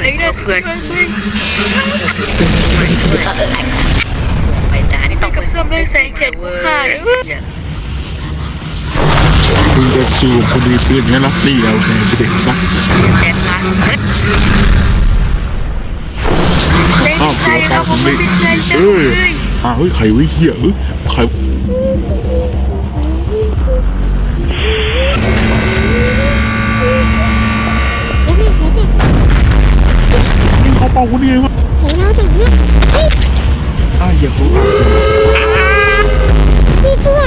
ไอ้เนี่ยเพื่อนไปด่าที่ต้องกับเสื่อมเลยใส่เข็มขาดมึงจะสู้คนมีปืนแค่รับนี่เอาแทนเด็กซักอ้าวเสือปากผมเลยเฮ้ยใครวิเหี้ยใครนี่เขาเป่าคนเดียววะอย่าเขามีตัว